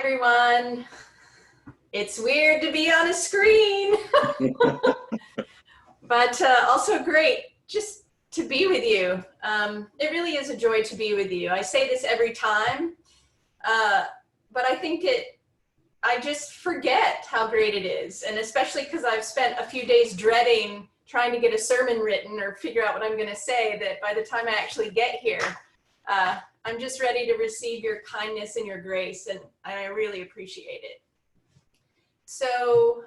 everyone. It's weird to be on a screen, but also great just to be with you. It really is a joy to be with you. I say this every time, but I think I just forget how great it is. And especially because I've spent a few days dreading trying to get a sermon written or figure out what I'm going to say, that by the time I actually get here, I'm just ready to receive your kindness and your grace, and I really appreciate it. So,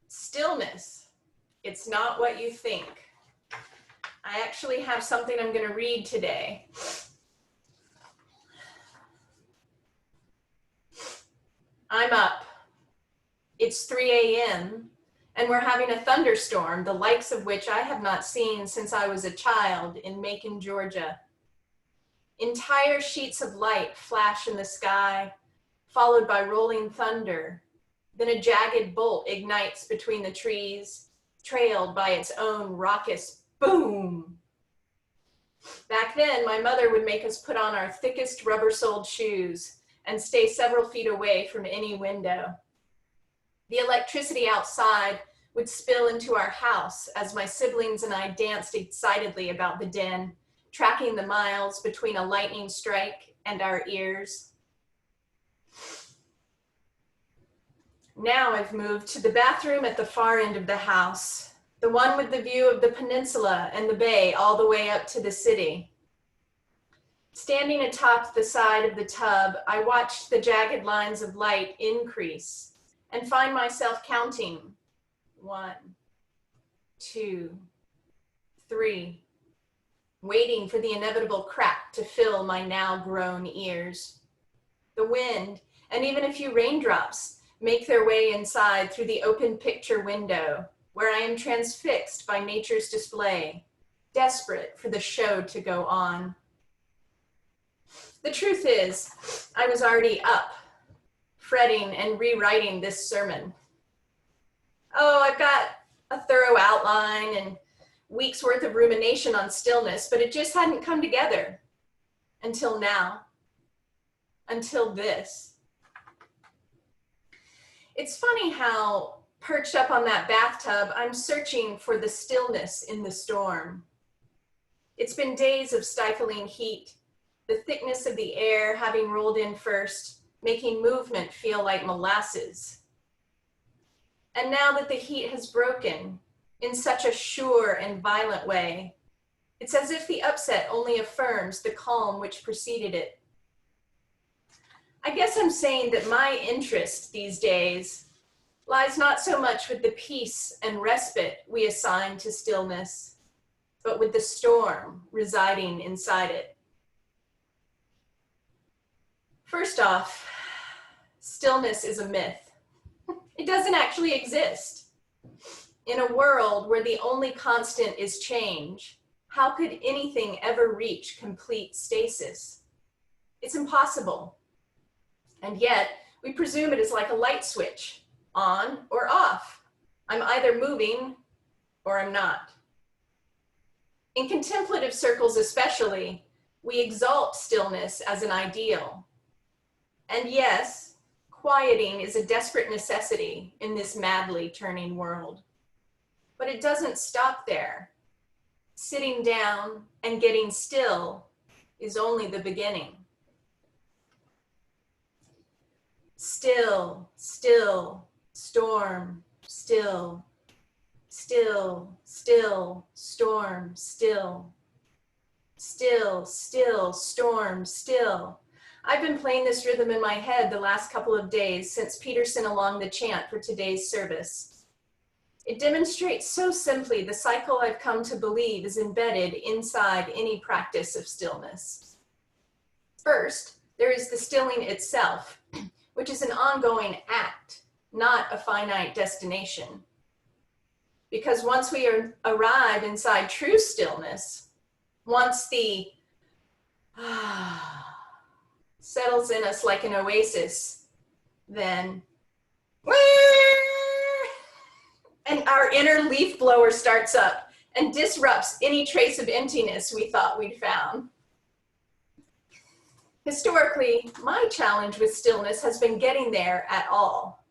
stillness, it's not what you think. I actually have something I'm going to read today. I'm up. It's 3 a.m. and we're having a thunderstorm, the likes of which I have not seen since I was a child in Macon, Georgia. Entire sheets of light flash in the sky, followed by rolling thunder. Then a jagged bolt ignites between the trees, trailed by its own raucous boom. Back then, my mother would make us put on our thickest rubber-soled shoes and stay several feet away from any window. The electricity outside would spill into our house as my siblings and I danced excitedly about the den, tracking the miles between a lightning strike and our ears. Now I've moved to the bathroom at the far end of the house, the one with the view of the peninsula and the bay all the way up to the city. Standing atop the side of the tub, I watched the jagged lines of light increase and find myself counting 1, 2, 3, waiting for the inevitable crack to fill my now grown ears. The wind and even a few raindrops make their way inside through the open picture window, where I am transfixed by nature's display, desperate for the show to go on. The truth is, I was already up, fretting and rewriting this sermon. Oh, I've got a thorough outline and weeks worth of rumination on stillness, but it just hadn't come together until now, until this. It's funny how, perched up on that bathtub, I'm searching for the stillness in the storm. It's been days of stifling heat, the thickness of the air having rolled in first, making movement feel like molasses. And now that the heat has broken in such a sure and violent way, it's as if the upset only affirms the calm which preceded it. I guess I'm saying that my interest these days lies not so much with the peace and respite we assign to stillness, but with the storm residing inside it. First off, stillness is a myth. It doesn't actually exist. In a world where the only constant is change, how could anything ever reach complete stasis? It's impossible. And yet, we presume it is like a light switch, on or off. I'm either moving or I'm not. In contemplative circles especially, we exalt stillness as an ideal. And yes, quieting is a desperate necessity in this madly turning world. But it doesn't stop there. Sitting down and getting still is only the beginning. Still, still, storm, still, still, still, storm, still, still, still, storm, still. I've been playing this rhythm in my head the last couple of days since Peter sent along the chant for today's service. It demonstrates so simply the cycle I've come to believe is embedded inside any practice of stillness. First, there is the stilling itself, which is an ongoing act, not a finite destination. Because once we arrive inside true stillness, once the settles in us like an oasis, then and our inner leaf blower starts up and disrupts any trace of emptiness we thought we'd found. Historically, my challenge with stillness has been getting there at all.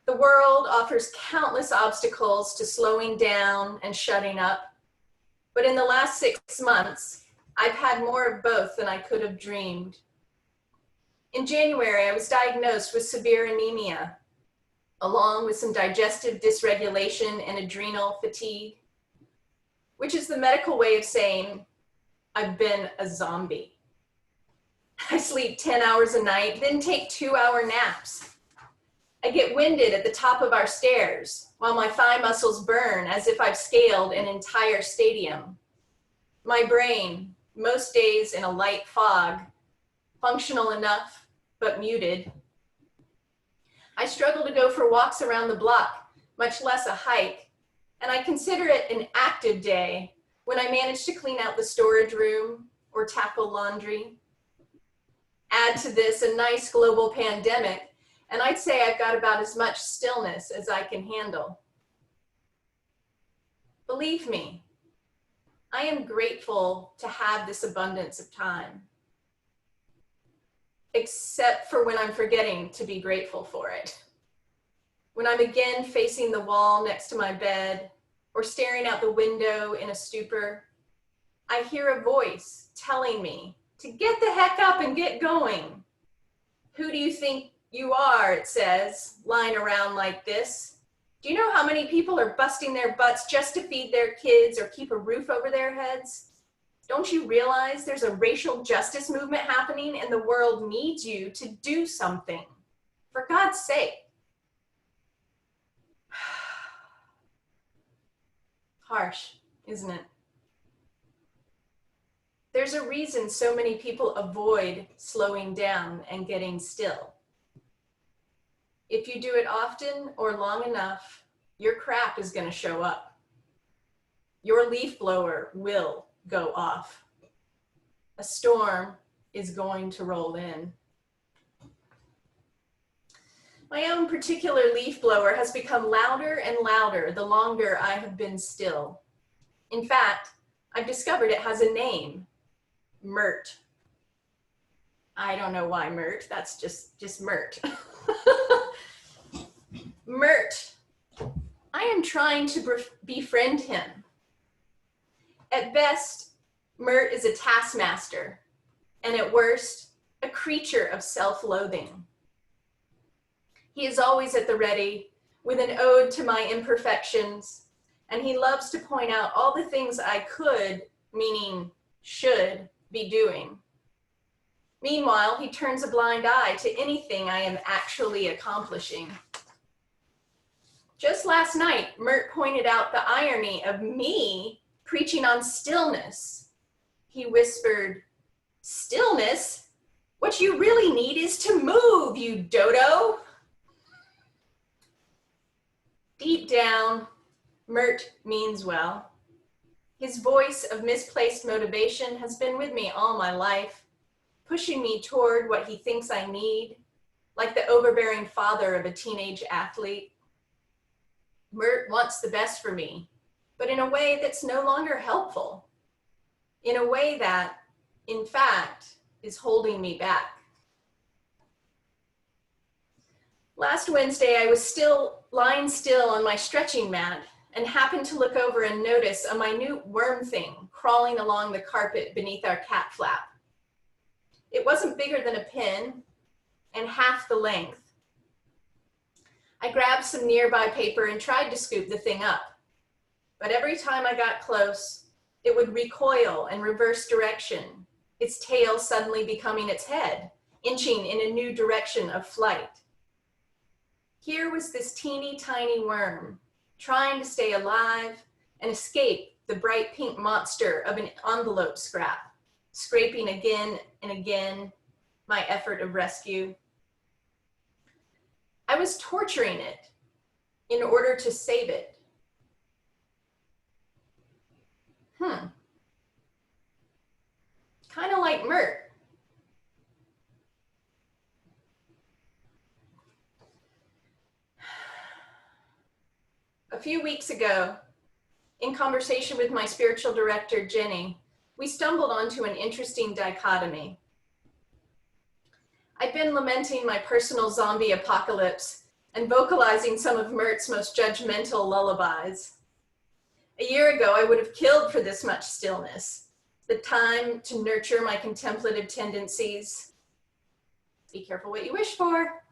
The world offers countless obstacles to slowing down and shutting up. But in the last 6 months, I've had more of both than I could have dreamed. In January, I was diagnosed with severe anemia, along with some digestive dysregulation and adrenal fatigue, which is the medical way of saying I've been a zombie. I sleep 10 hours a night, then take 2-hour naps. I get winded at the top of our stairs while my thigh muscles burn as if I've scaled an entire stadium. My brain, most days in a light fog, functional enough, but muted. I struggle to go for walks around the block, much less a hike, and I consider it an active day when I manage to clean out the storage room or tackle laundry. Add to this a nice global pandemic, and I'd say I've got about as much stillness as I can handle. Believe me, I am grateful to have this abundance of time, except for when I'm forgetting to be grateful for it. When I'm again facing the wall next to my bed or staring out the window in a stupor, I hear a voice telling me to get the heck up and get going. Who do you think you are, it says, lying around like this? Do you know how many people are busting their butts just to feed their kids or keep a roof over their heads? Don't you realize there's a racial justice movement happening and the world needs you to do something? For God's sake. Harsh, isn't it? There's a reason so many people avoid slowing down and getting still. If you do it often or long enough, your crap is going to show up. Your leaf blower will go off. A storm is going to roll in. My own particular leaf blower has become louder and louder the longer I have been still. In fact, I've discovered it has a name. Mert. I don't know why Mert, that's just Mert. Mert. I am trying to befriend him. At best, Mert is a taskmaster, and at worst, a creature of self-loathing. He is always at the ready with an ode to my imperfections, and he loves to point out all the things I could, meaning should, be doing. Meanwhile, he turns a blind eye to anything I am actually accomplishing. Just last night, Mert pointed out the irony of me preaching on stillness. He whispered, "Stillness? What you really need is to move, you dodo." Deep down, Mert means well. His voice of misplaced motivation has been with me all my life, pushing me toward what he thinks I need, like the overbearing father of a teenage athlete. Mert wants the best for me, but in a way that's no longer helpful, in a way that, in fact, is holding me back. Last Wednesday, I was lying still on my stretching mat and happened to look over and notice a minute worm thing crawling along the carpet beneath our cat flap. It wasn't bigger than a pin and half the length. I grabbed some nearby paper and tried to scoop the thing up, but every time I got close, it would recoil and reverse direction, its tail suddenly becoming its head, inching in a new direction of flight. Here was this teeny tiny worm, trying to stay alive and escape the bright pink monster of an envelope scrap, scraping again and again my effort of rescue. I was torturing it in order to save it. Kind of like Mert. A few weeks ago, in conversation with my spiritual director, Jenny, we stumbled onto an interesting dichotomy. I'd been lamenting my personal zombie apocalypse and vocalizing some of Mert's most judgmental lullabies. A year ago, I would have killed for this much stillness, the time to nurture my contemplative tendencies. Be careful what you wish for.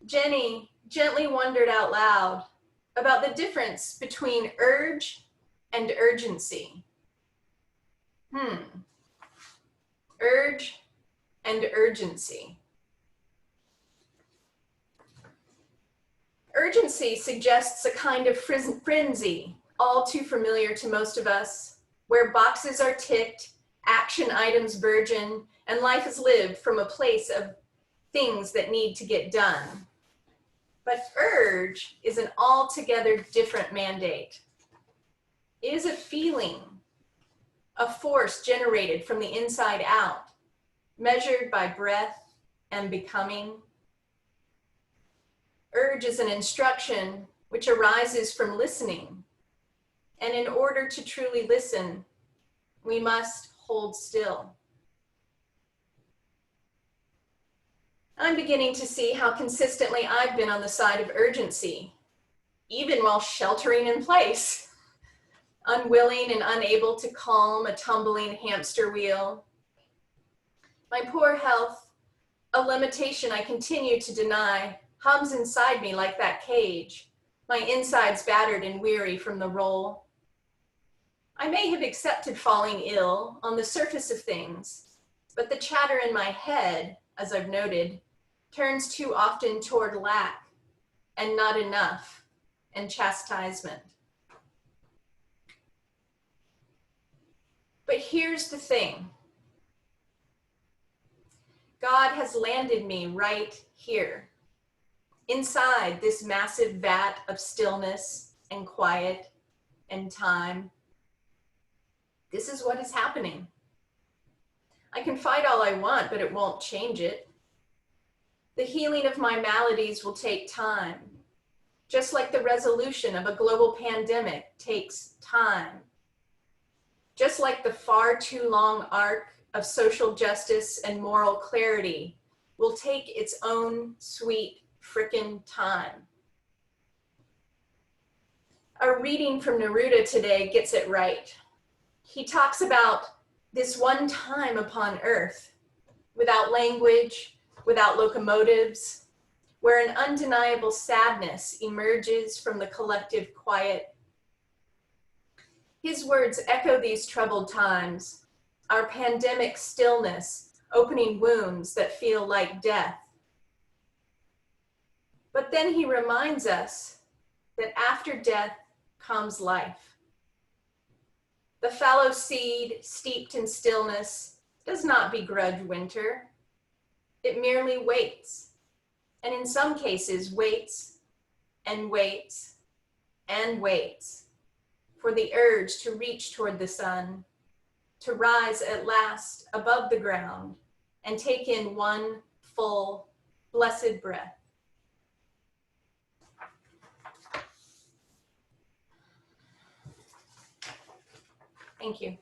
Jenny gently wondered out loud about the difference between urge and urgency. Urge and urgency. Urgency suggests a kind of frenzy, all too familiar to most of us, where boxes are ticked, action items burgeon, and life is lived from a place of things that need to get done. But urge is an altogether different mandate. It is a feeling, a force generated from the inside out, measured by breath and becoming. Urge is an instruction which arises from listening. And in order to truly listen, we must hold still. I'm beginning to see how consistently I've been on the side of urgency, even while sheltering in place, unwilling and unable to calm a tumbling hamster wheel. My poor health, a limitation I continue to deny, hums inside me like that cage, my insides battered and weary from the roll. I may have accepted falling ill on the surface of things, but the chatter in my head, as I've noted, turns too often toward lack and not enough and chastisement. But here's the thing. God has landed me right here, inside this massive vat of stillness and quiet and time. This is what is happening. I can fight all I want, but it won't change it. The healing of my maladies will take time, just like the resolution of a global pandemic takes time. Just like the far too long arc of social justice and moral clarity will take its own sweet frickin' time. Our reading from Neruda today gets it right. He talks about this one time upon earth, without language, without locomotives, where an undeniable sadness emerges from the collective quiet. His words echo these troubled times, our pandemic stillness, opening wounds that feel like death. But then he reminds us that after death comes life. The fallow seed steeped in stillness does not begrudge winter. It merely waits, and in some cases waits and waits and waits for the urge to reach toward the sun, to rise at last above the ground and take in one full, blessed breath. Thank you.